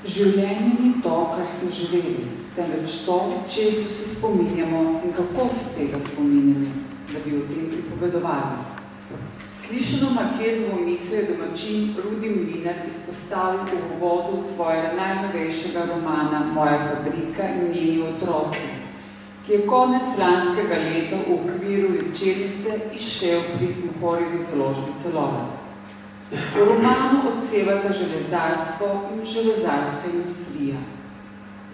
Življenje ni to, kar smo živeli, temveč to, često se spominjamo in kako se tega spominjamo, da bi o tem pripovedovali. Slišano Markezovo misel je domačin Rudi Mlinar izpostavil v uvodu svojega najnovejšega romana Moja fabrika in njeni otroci, ki je konec lanskega leta v okviru Večernice izšel pri Mohorjevi založbi Celovec. V romanu odsevata železarstvo in železarska industrija.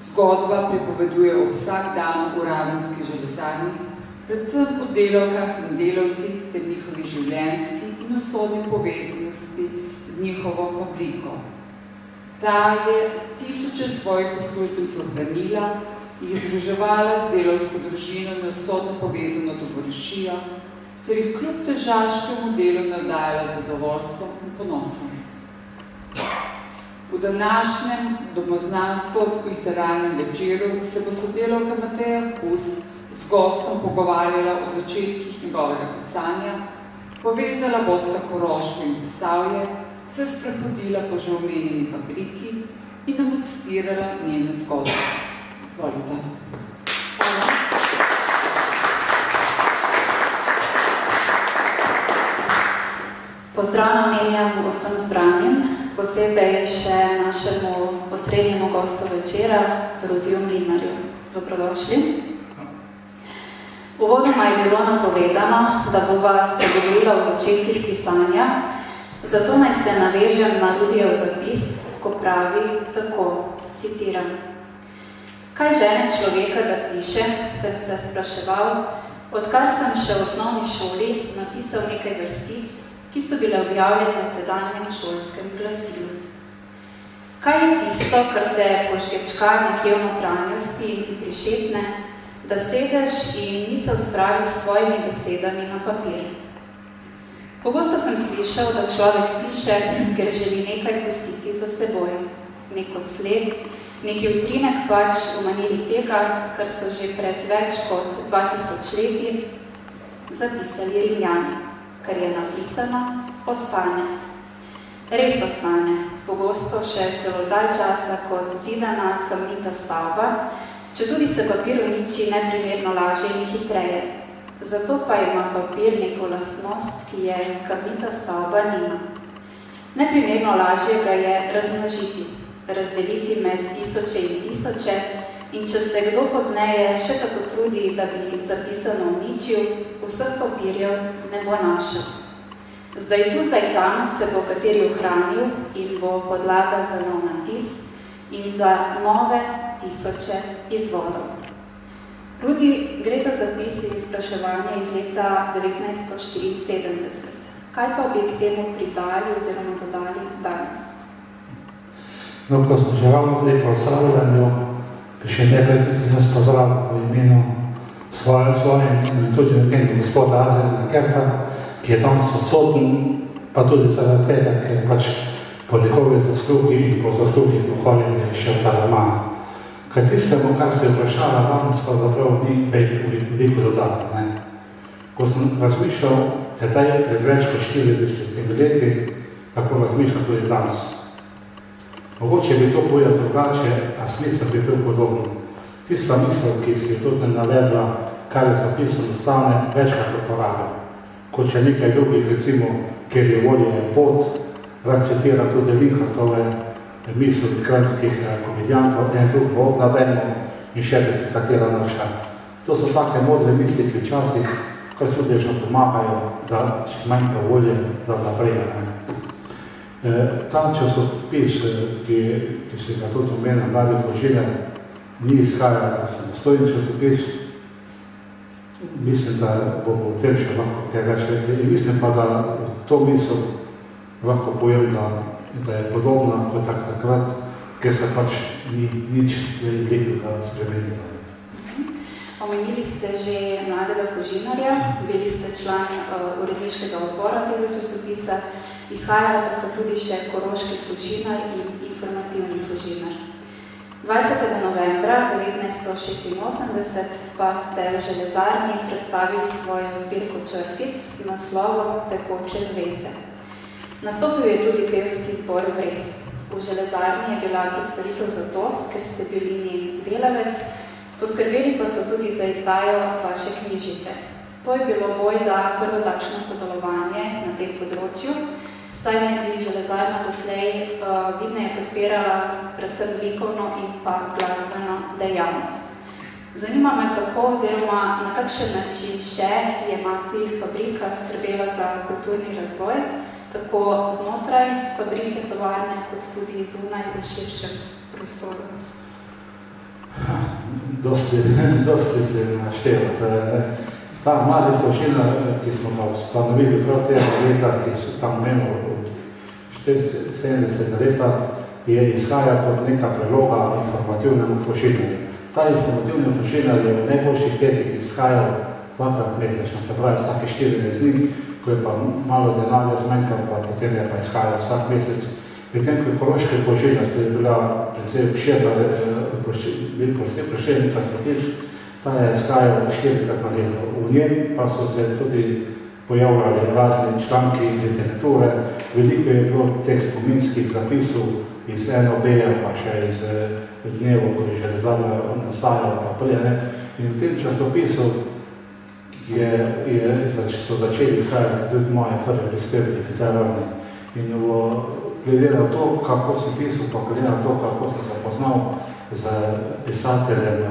Zgodba pripoveduje o vsakdanu v ravenski železarni, predvsem o delavkah in delavcih ter njihovi življenjski in usodni povezanosti z njihovo fabriko. Ta je tisoče svojih uslužbencev hranila, jih združevala z delavsko družino in usodno povezano tovarišijo, ter jih kljub težaškemu delu navdajala zadovoljstvom in ponosom. V današnjem domoznansko-literarnem večeru se bo sodelavka Mateja Kus z gostom pogovarjala o začetkih njegovega pisanja, povezala bosta Koroško in Posavje, se sprehodila po že omenjeni fabriki in nam odstirala njene zgodbe. Izvolite. Hvala. Pozdrav namenjam vsem zbranim, posebej še našemu osrednjemu gostu večera, Rudiju Mlinarju. Dobrodošli. Uvodoma je bilo napovedano, da bova spregovorila o začetkih pisanja, zato naj se navežem na Rudijev zapis, ko pravi tako, citiram. Kaj žene človeka, da piše, sem se spraševal, odkar sem še v osnovni šoli napisal nekaj vrstic, ki so bile objavljene v tedanjem šolskem glasilu. Kaj je tisto, kar te požgečka nekje v notranjosti in ti prišetne, da sedeš in misel spraviš s svojimi besedami na papir? Pogosto sem slišal, da človek piše, ker želi nekaj pustiti za seboj. Neko sled, neki utrinek pač v maniri tega, kar so že pred več kot 2000 leti zapisali Rimljani. Kar je napisano, ostane. Res ostane, pogosto še celo dalj časa kot zidana kamnita stavba, četudi se papir uniči neprimerno lažje in hitreje. Zato pa ima papir neko lastnost, ki je kamnita stavba nima. Neprimerno lažje ga je razmnožiti, razdeliti med tisoče in tisoče, in če se kdo pozneje še tako trudi, da bi zapisano uničil, vseh papirjev ne bo našel. Zdaj tu, zdaj tam se bo kateri ohranil in bo podlaga za nov natis in za nove tisoče izvodov. Rudi, gre za zapis in spraševanje iz leta 1974. Kaj pa bi k temu pridali oziroma dodali danes? No, ko smo že ravno pri pozdravljanju, bi še nekaj tudi nas pozdravljal v imenu svojim in tudi v imenu gospoda Adriana Kerta, ki je danes odsoten, pa tudi zaradi tega, ker pač po njegovi zaslugi in po zaslugi Mohorjeve je šel ta roman. Kaj tistemu, kar se je vprašala danes, pa zapravo ni veliko dodati. Ko sem razmišljal tedaj pred več kot 40 leti, kako razmišljam tudi danes. Mogoče bi to povedal drugače, a smisel bi bil podoben. Tista misel, ki si je tudi navedla, kar je zapisano, stane večkrat uporabljal. Kot če nekaj drugih, recimo, ker je volje pot, recitira tudi Linhartove misel iz kranjskih komedijantov, en drug bo nadajmo in še bi se katera naša. To so take modre misli, ki včasih kar čudežno pomagajo, da če manjka volje, da naprej. Ta časopis, ki se ga tudi omenil, Mladi Fužinar, ni izhajal samostojen časopis. Mislim, da bomo v tem še lahko kaj več rekli. In mislim pa, da to misel lahko povem, da je podobna kot takrat, ker se pač ni nič velikega spremenilo. Omenili ste že Mladega Fužinarja, bili ste član uredniškega odbora tega časopisa, izhajala pa sta tudi še Koroški Fužinar in Informativni Fužinar. 20. novembra 1986 pa ste v železarni predstavili svojo zbirko črtic z naslovom Pekoče zvezde. Nastopil je tudi pevski zbor Vrez. V železarni je bila predstavitev zato, ker ste bili njen delavec, poskrbeli pa so tudi za izdajo vaše knjižice. To je bilo bojda prvo takšno sodelovanje na tem področju, saj naj bi železarna dotlej vidneje podpirala predvsem likovno in pa glasbeno dejavnost. Zanima me, kako oziroma na kakšen način še je Mati fabrika skrbela za kulturni razvoj, tako znotraj fabrike, tovarne, kot tudi zunaj v širšem prostoru. Dosti se naštevati. Ta mladi Fužina, ki smo ga ustanovili prav tega leta, ki so tam imeli od 70 leta, je izhaja kot neka preloga informativnemu Fužinarju. Ta informativni Fužinar je v najboljših letih izhajal dvakrat mesečno, se pravi vsake 14 dni, ko je pa malo denarja zmanjkal, pa potem je pa izhajal vsak mesec. Medtem ko je Koroški Fužinar, ki je bila precej obširna, bil precej prešelnica časopis, ta je izhajal 4-krat na leto. V njem pa so se tudi pojavljali razni članki literature, veliko je bilo teh spominskih zapisov iz NOB-ja, pa še iz dnevu, ko je železarna nastajala, pa prej. In v tem časopisu so začeli izhajati tudi moje prve prispevke literarne. In glede na to, kako si pisal, pa glede na to, kako sem se poznal z pisateljem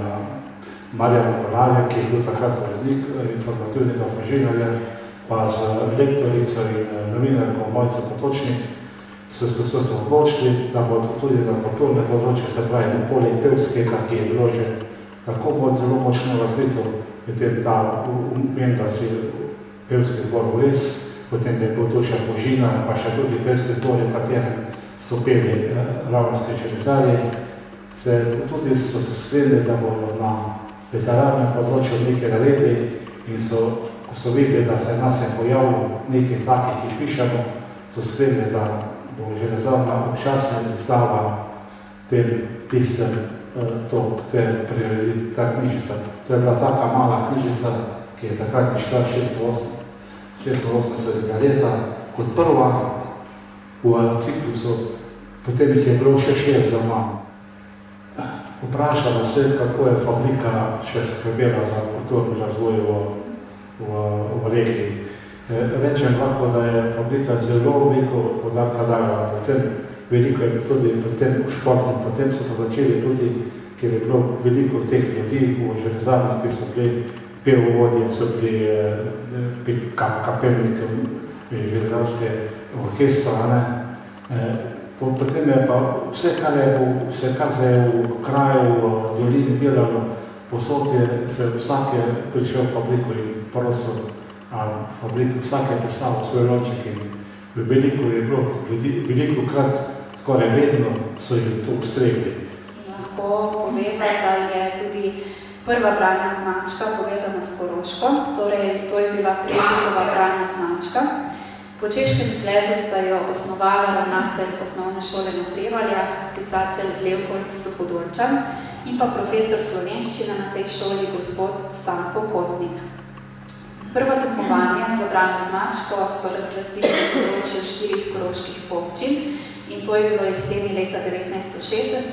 Marjanom Kolarjem, ki je bil takrat urednik informativnega Fužinarja, pa z lektorico in novinarko Mojco Potočnik, so se odločili, da bo tudi na kulturne področje, se pravi na polje pevskega, ki je bilo že tako zelo močno razvito, potem ta vem, da si pevski zbor Vles, potem je bil tu še Fužinar, pa še tudi pevski zbor, v katerem so peli Ravnske železarji, tudi so se sklenili, da bodo na literarnem področju nekaj naredili in ko so videli, da se nas je pojavilo nekaj takih, ki pišemo, so sklenili, da bo železarna občasno izdala tem pisem ta knjižica. To je bila taka mala knjižica, ki je takrat išla 680 leta kot prva v ciklusu, potem jih je bilo še 6 za manj. Vprašala se, kako je fabrika še skrbela za kulturni razvoj v regiji. Rečem lahko, da je fabrika zelo veliko podarka dala, predvsem veliko je tudi predvsem v športnem, potem so pa začeli tudi, ker je bilo veliko teh ljudi v železarnih, ki so bili pevovodje, so bili kapelniki železarske orkestra, potem je pa vse, kar se je v kraju, v dolini delalo, posod se vsak je prišel v fabriku in prosil, fabriku vsak je predstavil svoj lonček in veliko je bilo ljudi, veliko krat, skoraj vedno so jih to ustregli. In lahko poveva, da je tudi prva bralna značka povezana s Koroško, torej to je bila Prežihova bralna značka. Po češkem zgledu sta jo osnovala ravnatelj osnovne šole na Prevaljah, pisatelj Leopold Suhodolčan in pa profesor slovenščine na tej šoli gospod Stanko Kotnik. Prvo tekmovanje za bralno značko so razglasili na področju 4 koroških občin in to je bilo jeseni leta 1960.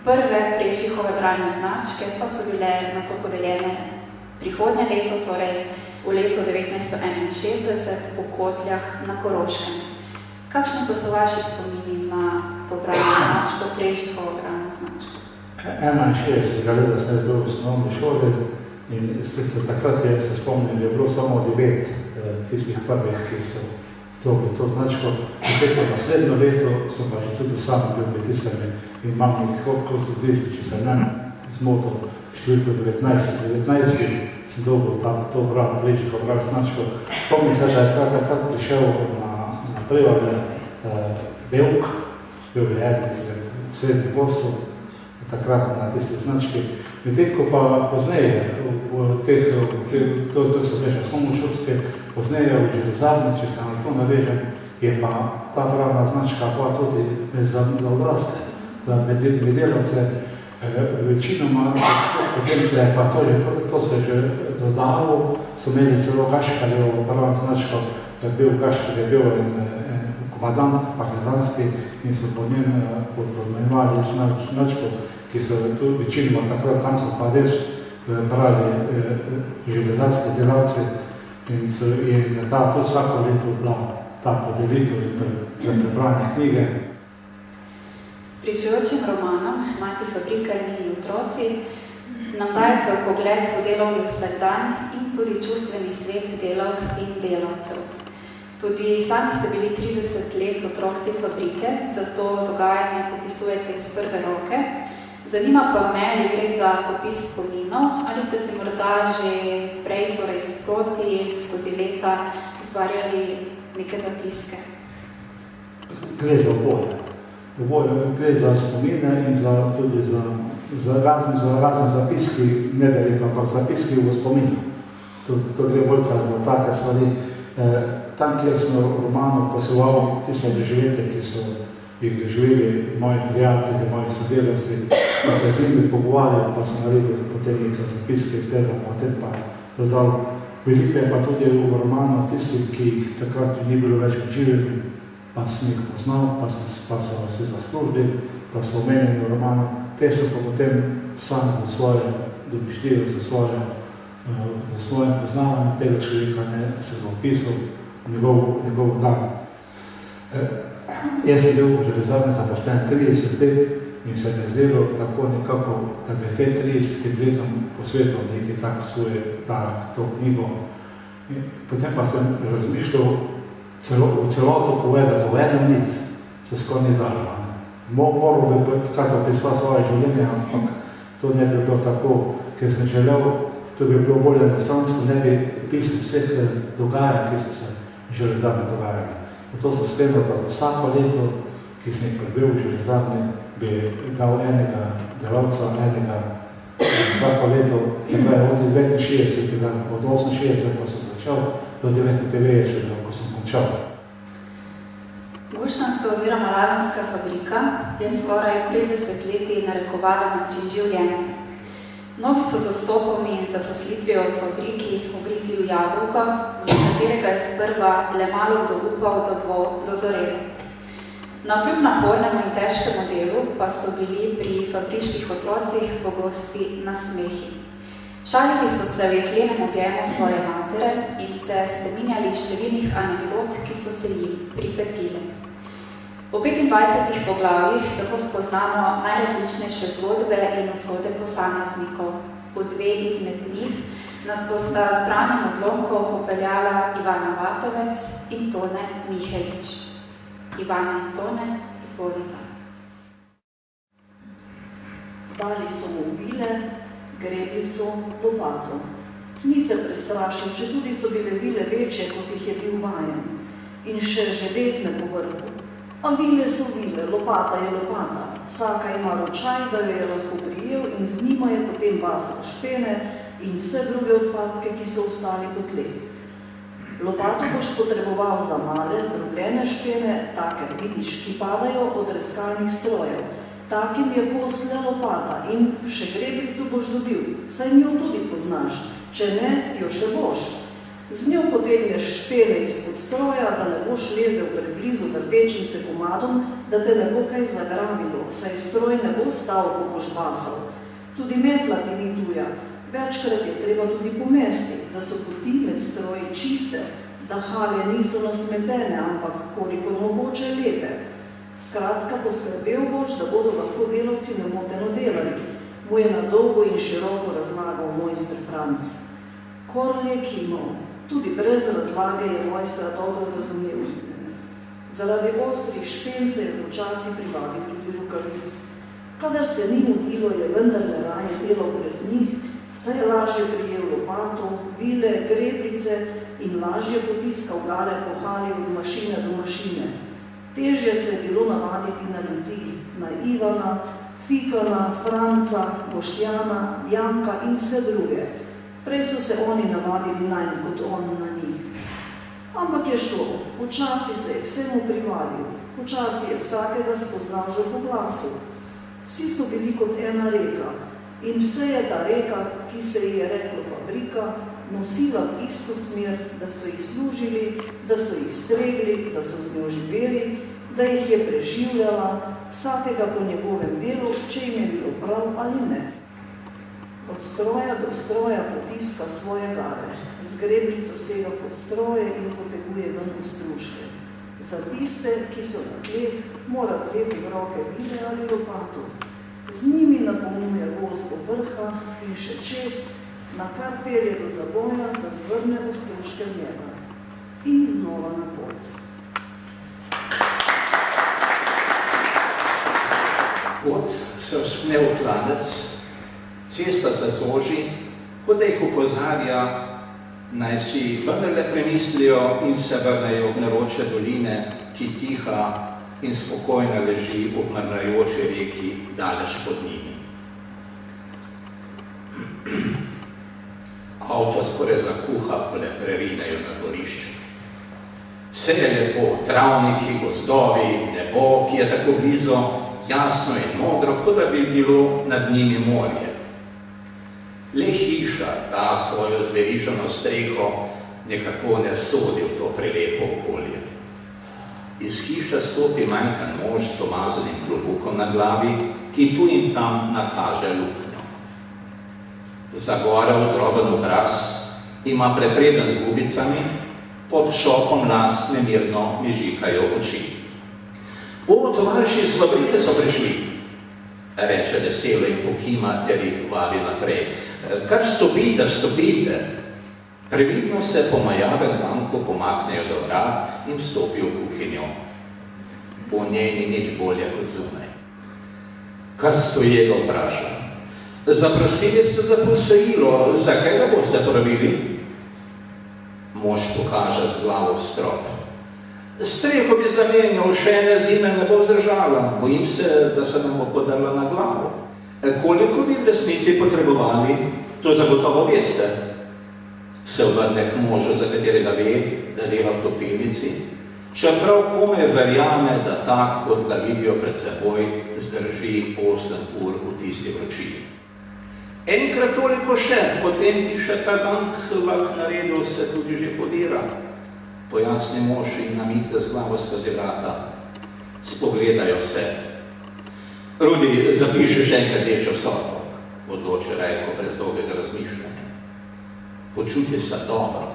Prve Prežihove bralne značke pa so bile na to podeljene prihodnje leto, torej v letu 1961 v Kotljah na Koroškem. Kakšni pa so vaši spomini na to bralno značko, Prežihovo bralno značko? 61 leta sem bil v osnovni šoli in takrat se spomnim, da je bilo samo 9 tistih prvih, ki so dobili to značko. Potem naslednjo leto so pa že tudi sami bil pritisnjeni in imam nekako se zdi, če se ne zmotil, številko 19. Sem dobil to Prežihovo bralno značko. Spomnim se, da je takrat prišel na Prevalje Bevk, bil je eden izmed srednjih gostov, takrat na tisti znački. Medtem ko pa pozneje, to so bile še osnovnošolske, pozneje v železarni, če se na to navežem, je pa ta bralna značka pa tudi za odrasle, za delavce. Večinoma, potem se je pa to se že dodalo, so imeli celo Gaškarjevo bralno značko, bil Gaškar je bil en komadant partizanski in so po njem podpomembali Črnačko, ki so tu večinoma takrat, tam so pa res brali železarski delavci in ta tu vsako leto bila ta podelitev za prebranje knjige. S pričujočim romanom Mati fabrika in njeni otroci nam dajete pogled v delovni vsakdan in tudi čustveni svet delavk in delavcev. Tudi sami ste bili 30 let otrok te fabrike, zato dogajanje popisujete iz prve roke. Zanima pa me, ali gre za popis spominov, ali ste se morda že prej, torej sproti, skozi leta, ustvarjali neke zapiske? Gre za oboje. Gre za spomine in tudi za razne zapiski, ne verjetno, ampak zapiski v spominu. To gre bolj za take stvari. Tam, kjer sem v romanu poseval tiste doživetje, ki so jih doživeli moji prijatelji, moji sodelavci, pa se z njimi pogovarjal, pa sem naredil potem nekaj zapiske iz tega, potem pa dodal. Veliko je pa tudi v romanu tistih, ki jih takrat ni bilo več živeli, pa sem jih poznal, pa so se zaslužili, pa so omenjeni v romanu. Te sem pa potem sam za svoje domišljijo, za svoje poznavanje tega človeka, se ga opisal, njegov dan. Jaz sem bil v železarni zaposlen 30 let in se mi zdelo tako nekako, da bi te 30 letom posvetil nekaj tako svoje, to knjigo. Potem pa sem razmišljal v celoto povedati v eno nit, se skoraj ni zažila. Moral bi kaj opisati svoje življenje, ampak to ne bi bilo tako, ker sem želel, to bi bilo bolj enostavnsko, ne bi pisal vseh dogajanj, ki so se železarni dogajali. Zato sem sklenil, da za vsako leto, ki sem jih prebil v železarni, bi dal enega delavca, vsako leto, od 69, od 68, ko sem začel, do 99, ko sem končal. Guštanska oziroma Ravenska fabrika je skoraj 50 leti narekovala način življenja. Mnogi so z vstopom in zaposlitvijo v fabriki ugrizli v jabolko, za katerega je sprva le malo kdo upal, da bo dozorel. Navkljub napornemu in težkemu delu pa so bili pri fabričkih otrocih pogosti nasmehi. Šalili so se v jeklenem objemu svoje matere in se spominjali številnih anekdot, ki so se jim pripetile. V 25 poglavjih tako spoznamo najrazličnejše zgodbe in usode posameznikov. V dve izmed njih nas bosta z branim odlomkov popeljala Ivana Vatovec in Tone Mihelič. Ivana in Tone, izvolite. Dali so mu vile, greblico, lopato. Ni se prestrašil, če tudi so bile vile večje, kot jih je bil vajen, in še železne po vrhu. A vile so vile, lopata je lopata, vsaka ima ročaj, da jo je lahko prijel in z njima je potem basal špene in vse druge odpadke, ki so ostali po tleh. Lopato boš potreboval za male, zdrobljene špene, take, vidiš, ki padajo od reskalnih strojev. Takim je posle lopata in še greblico boš dobil, saj njo tudi poznaš, če ne, jo še boš. Z njo potegneš špene izpod stroja, da ne boš lezel preblizu vrtečim se komadom, da te ne bo kaj zagrabilo, saj stroj ne bo stal, ko boš basal. Tudi metla ti ni tuja. Večkrat je treba tudi pomesti, da so poti med stroji čiste, da halje niso nasmetene, ampak koliko mogoče lepe. Skratka, poskrbel boš, da bodo lahko delavci nemoteno delali, mu je na dolgo in široko razlagal mojster Franc. Korn je kimal, tudi brez razlage je mojstra dobro razumel. Zaradi ostrih špen se je počasi privadil tudi rokavic. Kadar se ni motilo, je vendarle raje delal brez njih, saj je lažje prijel lopato, vile, greblice in lažje potiskal gale po halji od mašine do mašine. Težje se je bilo navaditi na ljudi, na Ivana, Fikana, Franca, Boštjana, Janka in vse druge. Prej so se oni navadili nanj, kot on na njih. Ampak je šlo, počasi se je vsemu privadil, počasi je vsakega spoznal že po glasu. Vsi so bili kot ena reka in vse je ta reka, ki se ji je reklo fabrika, nosila v isto smer, da so jih služili, da so jih stregli, da so z njo živeli, da jih je preživljala, vsakega po njegovem delu, če jim je bilo prav ali ne. Od stroja do stroja potiska svoje glave, z grebljico sega pod stroje in poteguje ven ostružke. Za tiste, ki so na tleh, mora vzeti v roke vile ali lopato. Z njimi napolnjuje voz do vrha in še čez, na kar pelje do zaboja, da zvrne ostružke v njega. In znova na pot. Pot se vzpne v klanec, cesta se zoži, kot da jih opozarja, naj si vendarle premislijo in se vrnejo v naroče doline, ki tiha in spokojno leži ob mrmrajoči reki daleč pod njimi. Avto skoraj zakuha, ko le prerinejo na dvorišče. Vse je lepo, travniki, gozdovi, nebo, ki je tako blizu, jasno in modro, kot da bi bilo nad njimi morje. Le hiša, ta svojo zveriženo streho, nekako ne sodi v to prelepo okolje. Iz hiše stopi majhen mož s pomazanim klobukom na glavi, ki tu in tam nakaže luknjo. Zagorel droben obraz, ima prepreden z gubicami, pod šopom las nemirno mežikajo oči. O, tovariši iz fabrike so prišli, reče veselo in pokima, ter jih vabi naprej. Kar vstopite, vstopite. Previdno se po majavem ganku pomaknejo do vrat in vstopijo v kuhinjo. Po njej ni nič bolje kot zunaj. Kar stoje ga vpraša. Zaprosili ste za posojilo, zakaj ga boste porabili? Mož pokaže z glavo v strop. Streho bi zamenjal, še ene zime ne bo zdržala, bojim se, da se nam bo podrla na glavo. Koliko bi v resnici potrebovali, to zagotovo veste. Se vrne k možu, za katerega ve, da dela v topilnici, čeprav kome verjame, da tak, kot ga vidijo pred seboj, zdrži 8 ur v tisti vročini. Enkrat toliko še, potem piše ta gank, lahko naredil se tudi že podira. Pojasni mož in namihne z glavo skozi vrata. Spogledajo se. Rudi, zapiši še enkrat rdečo vsoto, odloči Rajko brez dolgega razmišljanja. Počuti se dobro.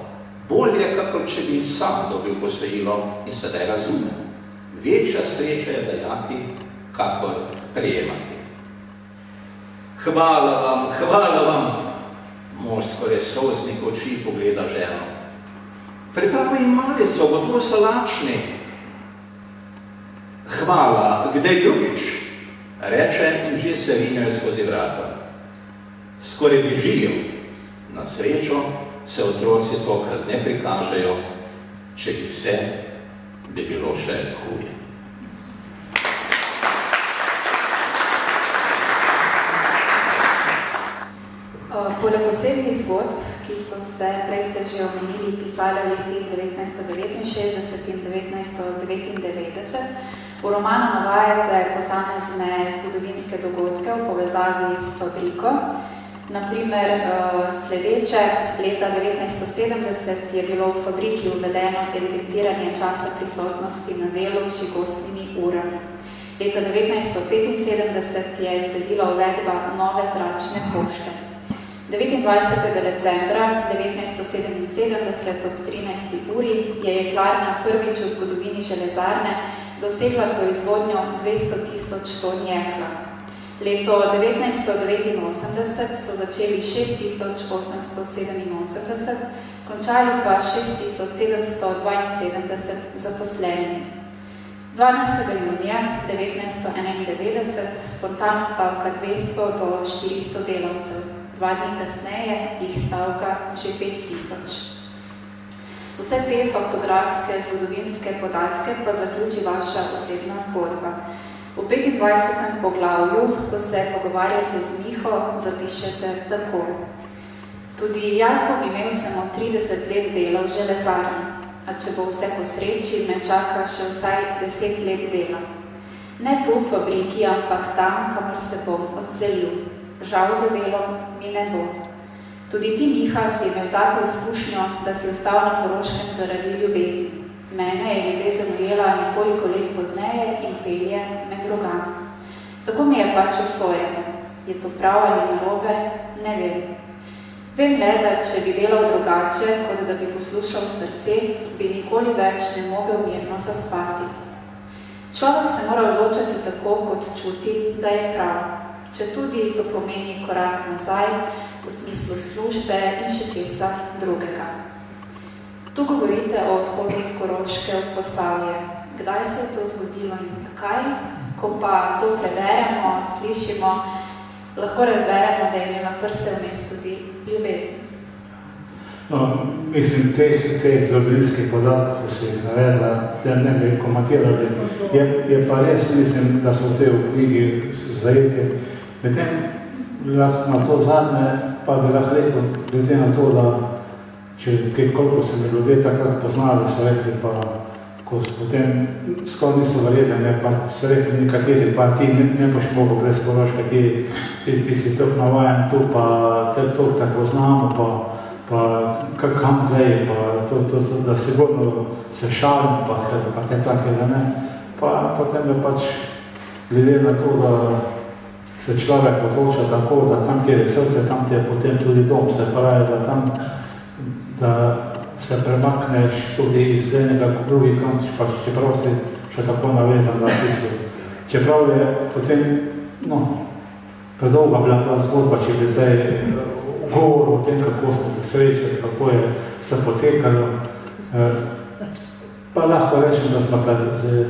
Bolje, kakor če bi sam dobil posojilo in sedaj razume. Večja sreča je dajati, kakor prejemati. Hvala vam, mož skoraj solznih oči pogleda ženo. Pripravi jim malico, gotovo so lačni. Hvala, kdaj drugič? Reče in že se rinjajo skozi vrata. Skoraj bežijo. Na srečo se otroci tokrat ne prikažejo, če bi se, bi bilo še huje. Poleg osebnih zgodb, ki so se, prej ste že omenili, pisali v letih 1969 in 1999, v romanu navajate posamezne zgodovinske dogodke v povezavi s fabriko. Naprimer, sledeče, leta 1970 je bilo v fabriki uvedeno evidentiranje časa prisotnosti na delu z žigosnimi urami. Leta 1975 je sledila uvedba nove zračne pošte. 29. decembra 1977 ob 13. uri je jeklarna prvič v zgodovini železarne dosegla proizvodnjo 200.000 ton jekla. Leto 1989 so začeli 6.887, končali pa 6.772 zaposlenimi. 12. junija 1991 spontano stavka 200 do 400 delavcev. 2 dni kasneje jih stavka že 5.000. Vse te faktografske zgodovinske podatke pa zaključi vaša osebna zgodba. V 25. poglavju, ko se pogovarjate z Miho, zapišete tako. Tudi jaz bom imel samo 30 let dela v železarni, a če bo vse po sreči, me čaka še vsaj 10 let dela. Ne tu v fabriki, ampak tam, kamor se bom odselil. Žal za delom mi ne bo. Tudi ti, Miha, si imel tako izkušnjo, da si ostal na Koroškem zaradi ljubezni. Mene je ljubezen ujela nekoliko let pozneje in pelje med drugam. Tako mi je pač usojeno. Je to prav ali narobe? Ne vem. Vem le, da če bi delal drugače, kot da bi poslušal srce, bi nikoli več ne mogel mirno zaspati. Človek se mora odločati tako, kot čuti, da je prav. Če tudi to pomeni korak nazaj, v smislu službe in še česa drugega. Tu govorite o odhodu z Koroške v Posavje. Kdaj se je to zgodilo in zakaj? Ko pa to preberemo, slišimo, lahko razberemo, da je imela prste vmes tudi ljubezen. No, mislim, teh zgodovinskih podatkov, ko si navedla, da ne bi komentirali, je pa res, mislim, da so v tej knjigi zajeti. Medtem, na to zadnje, pa bi lahko rekel, glede na to, da koliko se mi ljudje takrat poznali, so rekli, pa ko potem skoraj niso verjeli, pa so rekli nekateri, pa ti ne boš mogel brez Koroške, ti si tako navajen tu, pa te tako znamo, pa kam zdaj, pa da sigurno se šalim, pa kaj takega, ne. Pa potem je pač glede na to, da se človek odloča tako, da tam, kjer je srce, tam ti je potem tudi dom, se pravi, da tam, da se premakneš tudi iz enega k drugi konč, pač čeprav si še tako navezan na pisal. Čeprav je potem, predolga bila ta zgodba, če bi zdaj govoril o tem, kako smo se srečali, kako je se potekalo. Pa lahko rečem, da smo z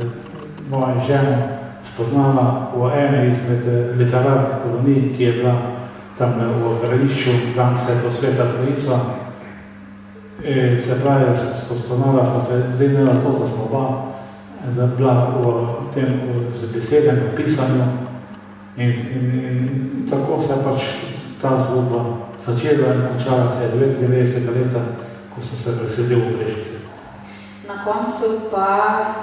mojo ženo spoznala v ene izmed literarnih kolonij, ki je bila tam v gradišču Gance do Sveta Trojica. Se pravi, da smo spoznala, smo se gledala to, da smo bila v tem z besedem, v pisanju in tako se je pač ta zgodba začela in končala se je 99. leta, ko sem se preselil v Brežice. Na koncu pa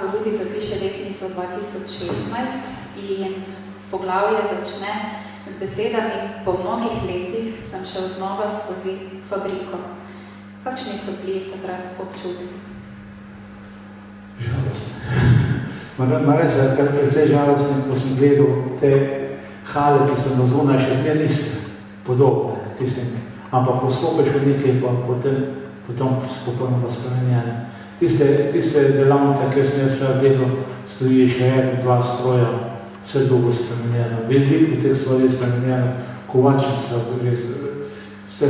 Ludi zapiše letnico 2016 in poglavje začne z besedami: po mnogih letih sem šel znova skozi fabriko. Kakšni so bili takrat občutki? Žalostni. Moram reči, da je precej žalostni, ko sem gledal te hale, ki so na zunaj še zmer niste podobne tistim, ampak ko stopiš v nekaj, pa potem popolnoma spremenjene. Tiste delavnice, kjer sem jaz delal, stoji še dva stroja, vse drugo spremenjeno. Veliko teh stvari spremenjeno, kovačnica, vse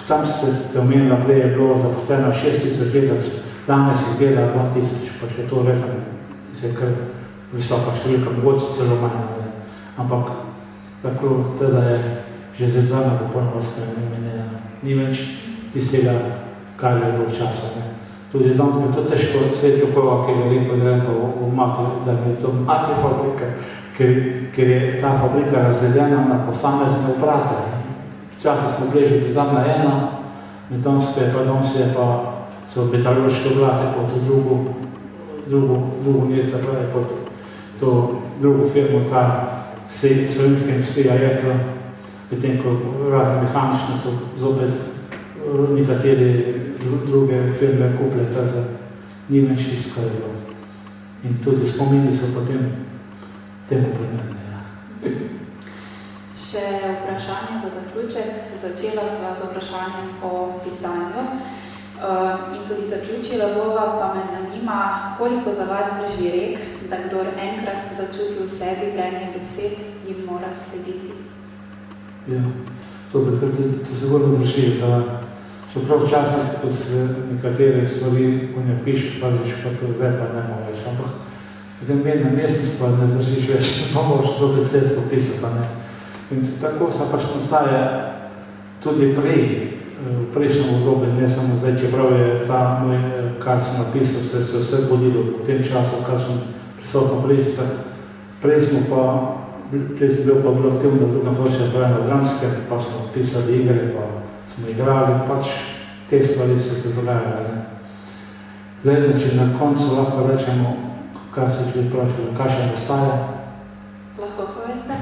tam ste omenila, prej je bilo zaposleno 6000 delavc, danes jih dela 2000, pa še to rezam, se je kar visoka številka, mogoče celo manj. Ampak tako, teda je že zdravno popolnoma spremenjeno. Ni več tistega, kar je bilo časa. Tudi danes bi to težko srečo koga, ki je lepo zrejeno v mati, da bi to mati fabrika, ker je ta fabrika razdeljena na posamezne obrate. Včasih smo bili že zadnja ena, danes je pa so metalurške obrate pod drugo nje, se pravi pod to drugo firmo, ta slovenska industrija Jekla, medtem ko razne mehanične so zopet nekateri druge firme kupile, tako ni več tiskali. In tudi spomini so potem temu primerne. Še vprašanje za zaključek. Začela sva z vprašanjem o pisanju in tudi zaključila bova, pa me zanima, koliko za vas drži rek, da kdor enkrat začuti v sebi vrenje besed, jim mora slediti. Ja, to sigurno drži, da čeprav včasih, ko se nekatere stvari v nje pišeš, pa veš, pa to zdaj pa ne moreš, ampak potem na mesec pa ne držiš več, pa moraš to predsedstvo pisati. In tako se pač nastaja tudi prej, v prejšnjem obdobju, ne samo zdaj, čeprav je ta moj, kar sem napisal, se vse zgodilo v tem času, kar sem prisotno Brežicah. Prej sem bil pa bolj aktivno na drugem področju, na dramskem, pa smo pisali igre, pa smo igrali, pač te stvari so se dogajale. Zdaj, če na koncu lahko rečemo, kaj se če vprašali, kaj še nastaja? Lahko poveste?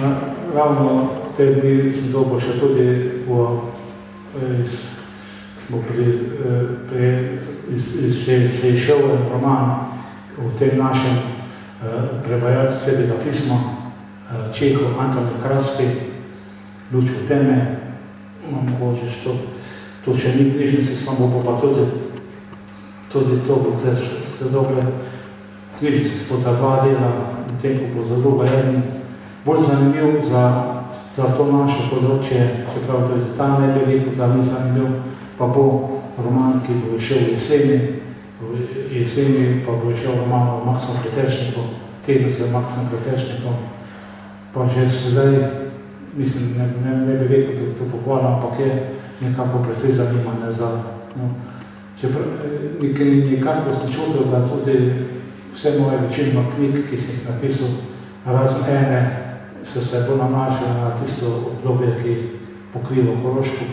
Ja, ravno v tej dni sem dobil še tudi v se je šel en roman v tem našem prevajalcu Svetega pisma, Čehov, Antoni Kraski, Luč v teme, mogoče to še ni knjižnice, samo bo pa tudi to bo se dobre knjižnice po ta dva dela, v tem, ko bo za druga eden bolj zanimiv za to naše področje, čeprav to je ta ne veliko, da ni zanimiv, pa bo roman, ki bo šel v jeseni pa bo šel roman o Maksom Pretečniku, teden z Maksom Pretečnikom, pa že sedaj, mislim, ne bi rekel to pohvala, ampak je nekako precej zanimanje za, nekako sem čutil, da tudi vse moje večinoma knjig, ki sem jih napisal, razen ene, so se bolj nanašali na tisto obdobje, ki pokriva Koroško,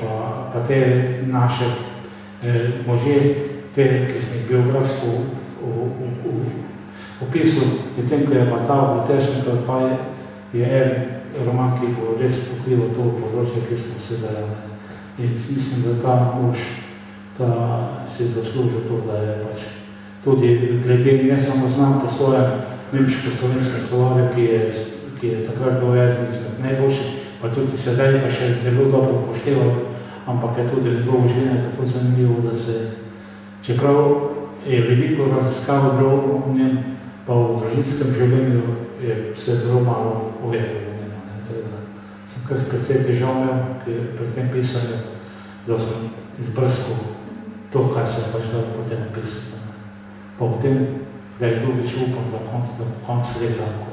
pa te naše možje, te, ki sem jih biografsko opisal, in tem, ko je pa ta Pretečnikov, pa je en roman, ki bo res pokrival to področje, ki smo se delali. In mislim, da ta mož si zaslužil to, da je pač tudi glede ne samo znam po svojem nemško-slovenskem slovarju, ki je takrat bil eden izmed najboljših, pa tudi sedaj pa še zelo dobro upošteval, ampak je tudi njegovo življenje tako zanimivo, da se, čeprav je veliko raziskav bilo v njem, pa v družinskem življenju je se zelo malo uvedlo v njemu. Sem kar precej težav imel pri tem pisanju, da sem izbrskal to, kar se pač dal potem pisati. Pa v tem, da je drugič upam, da konc leta, ko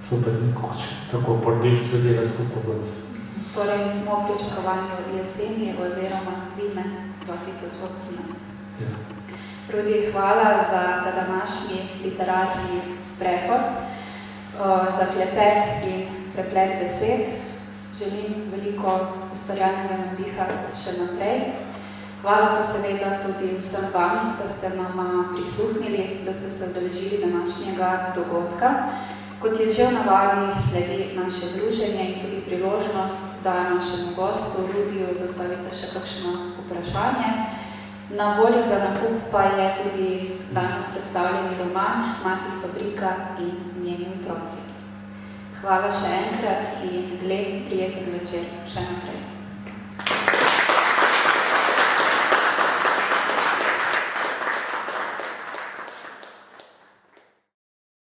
so pa nekoč tako porbič zadela skupaj vlac. Torej smo v pričakovanju jeseni oziroma zime 2018. Ja. Rudi, hvala za ta današnji literarni sprehod, za klepet in preplet besed. Želim veliko ustvarjalnega navdiha še naprej. Hvala pa seveda tudi vsem vam, da ste nama prisluhnili, da ste se udeležili današnjega dogodka. Kot je že v navadi, sledi naše druženje in tudi priložnost, da našemu gostu Rudiju zastavite še kakšno vprašanje. Na voljo za nakup pa je tudi danes predstavljeni roman Mati Fabrika in njeni otroci. Hvala še enkrat in lep, prijeten večer še naprej.